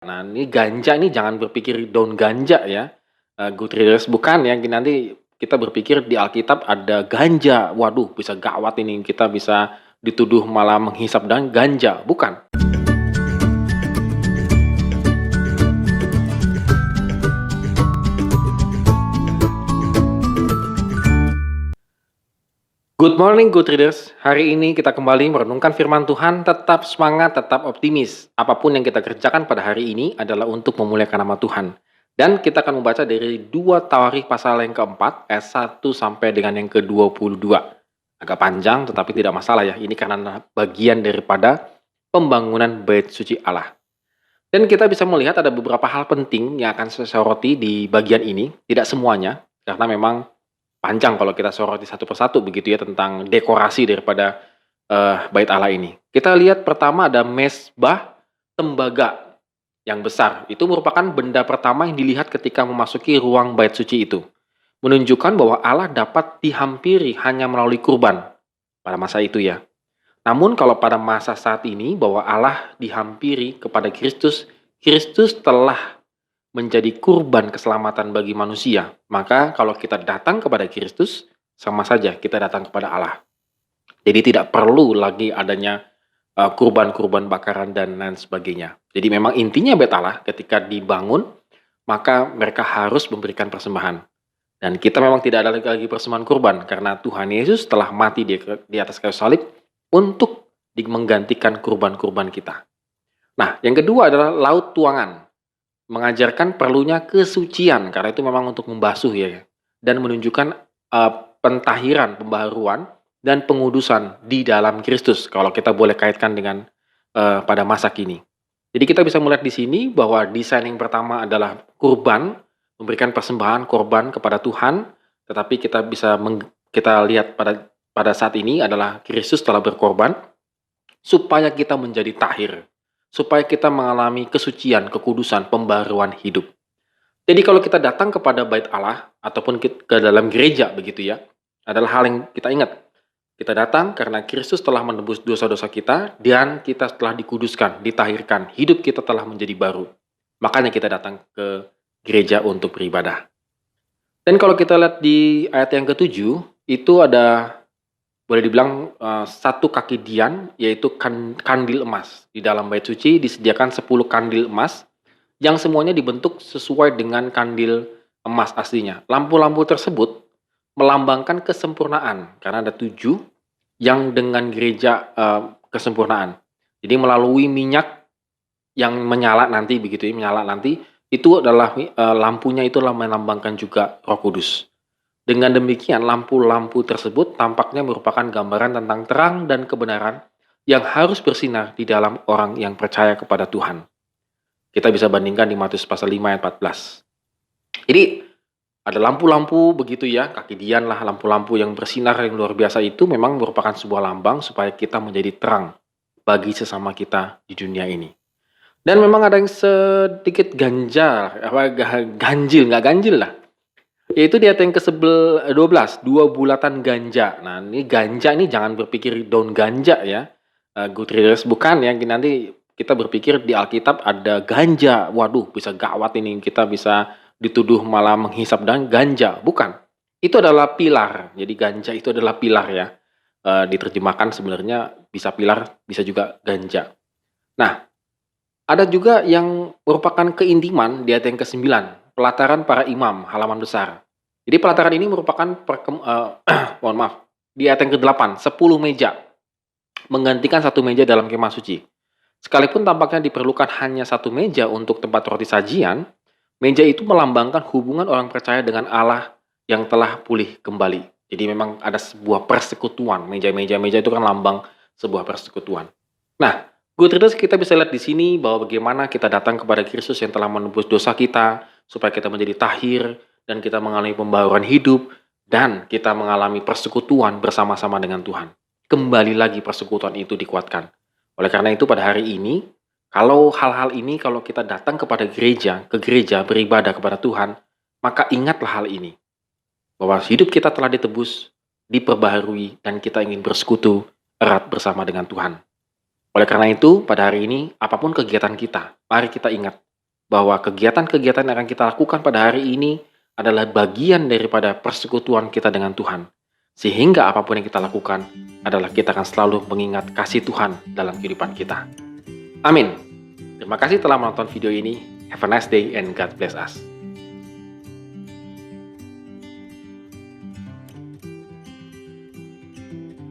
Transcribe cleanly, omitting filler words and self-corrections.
Nah, ini ganja ini jangan berpikir daun ganja ya, good readers, bukan ya, nanti kita berpikir di Alkitab ada ganja, waduh bisa gawat ini, kita bisa dituduh malah menghisap dan ganja, bukan. Good morning good readers, hari ini kita kembali merenungkan firman Tuhan, tetap semangat, tetap optimis. Apapun yang kita kerjakan pada hari ini adalah untuk memuliakan nama Tuhan. Dan kita akan membaca dari 2 Tawarikh pasal yang keempat, ayat 1 sampai dengan yang ke-22. Agak panjang tetapi tidak masalah ya, ini karena bagian daripada pembangunan bait suci Allah. Dan kita bisa melihat ada beberapa hal penting yang akan saya soroti di bagian ini, tidak semuanya, karena memang panjang kalau kita soroti satu persatu begitu ya tentang dekorasi daripada bait Allah ini. Kita lihat pertama ada mezbah tembaga yang besar. Itu merupakan benda pertama yang dilihat ketika memasuki ruang bait suci itu. Menunjukkan bahwa Allah dapat dihampiri hanya melalui kurban pada masa itu ya. Namun kalau pada masa saat ini bahwa Allah dihampiri kepada Kristus, Kristus telah menjadi kurban keselamatan bagi manusia. Maka kalau kita datang kepada Kristus, sama saja kita datang kepada Allah. Jadi tidak perlu lagi adanya kurban-kurban bakaran dan lain sebagainya. Jadi memang intinya bait Allah ketika dibangun, maka mereka harus memberikan persembahan. Dan kita memang tidak ada lagi persembahan kurban, karena Tuhan Yesus telah mati di atas kayu salib untuk menggantikan kurban-kurban kita. Nah, yang kedua adalah laut tuangan. Mengajarkan perlunya kesucian, karena itu memang untuk membasuh ya, dan menunjukkan pentahiran, pembaharuan, dan pengudusan di dalam Kristus, kalau kita boleh kaitkan dengan pada masa kini. Jadi kita bisa melihat di sini bahwa desain yang pertama adalah kurban, memberikan persembahan korban kepada Tuhan, tetapi kita lihat pada saat ini adalah Kristus telah berkorban supaya kita menjadi tahir, supaya kita mengalami kesucian, kekudusan, pembaruan hidup. Jadi kalau kita datang kepada bait Allah ataupun ke dalam gereja begitu ya, adalah hal yang kita ingat. Kita datang karena Kristus telah menebus dosa-dosa kita dan kita telah dikuduskan, ditahirkan, hidup kita telah menjadi baru. Makanya kita datang ke gereja untuk beribadah. Dan kalau kita lihat di ayat yang ke-7, itu ada boleh dibilang satu kaki dian, yaitu kandil emas. Di dalam bait suci disediakan 10 kandil emas yang semuanya dibentuk sesuai dengan kandil emas aslinya. Lampu-lampu tersebut melambangkan kesempurnaan, karena ada 7 yang dengan gereja kesempurnaan. Jadi melalui minyak yang menyala nanti begitu ya, menyala nanti, itu adalah lampunya itu adalah melambangkan juga Roh Kudus. Dengan demikian, lampu-lampu tersebut tampaknya merupakan gambaran tentang terang dan kebenaran yang harus bersinar di dalam orang yang percaya kepada Tuhan. Kita bisa bandingkan di Matius pasal 5 ayat 14. Jadi, ada lampu-lampu begitu ya, kaki dian lah, lampu-lampu yang bersinar yang luar biasa itu memang merupakan sebuah lambang supaya kita menjadi terang bagi sesama kita di dunia ini. Dan memang ada yang sedikit ganjil, nggak ganjil lah. Yaitu di ayat yang ke-12, 2 bulatan ganja. Nah, ini ganja ini jangan berpikir daun ganja ya, good readers, bukan ya, nanti kita berpikir di Alkitab ada ganja, waduh bisa gawat ini, kita bisa dituduh malah menghisap dan ganja, bukan. Itu adalah pilar, jadi ganja itu adalah pilar ya, diterjemahkan sebenarnya bisa pilar, bisa juga ganja. Nah, ada juga yang merupakan keintiman di ayat yang ke-9, pelataran para imam, halaman besar. Jadi pelataran ini merupakan mohon maaf, di ayat yang ke-8, 10 meja, menggantikan 1 meja dalam kemah suci. Sekalipun tampaknya diperlukan hanya 1 meja untuk tempat roti sajian, meja itu melambangkan hubungan orang percaya dengan Allah yang telah pulih kembali. Jadi memang ada sebuah persekutuan, meja-meja itu kan lambang sebuah persekutuan. Nah, good readers, kita bisa lihat di sini bahwa bagaimana kita datang kepada Kristus yang telah menebus dosa kita, supaya kita menjadi tahir, dan kita mengalami pembaruan hidup, dan kita mengalami persekutuan bersama-sama dengan Tuhan. Kembali lagi persekutuan itu dikuatkan. Oleh karena itu pada hari ini, kalau hal-hal ini, kalau kita datang kepada gereja, ke gereja beribadah kepada Tuhan, maka ingatlah hal ini. Bahwa hidup kita telah ditebus, diperbaharui, dan kita ingin bersekutu erat bersama dengan Tuhan. Oleh karena itu, pada hari ini, apapun kegiatan kita, mari kita ingat bahwa kegiatan-kegiatan yang akan kita lakukan pada hari ini adalah bagian daripada persekutuan kita dengan Tuhan. Sehingga apapun yang kita lakukan adalah kita akan selalu mengingat kasih Tuhan dalam kehidupan kita. Amin. Terima kasih telah menonton video ini. Have a nice day and God bless us.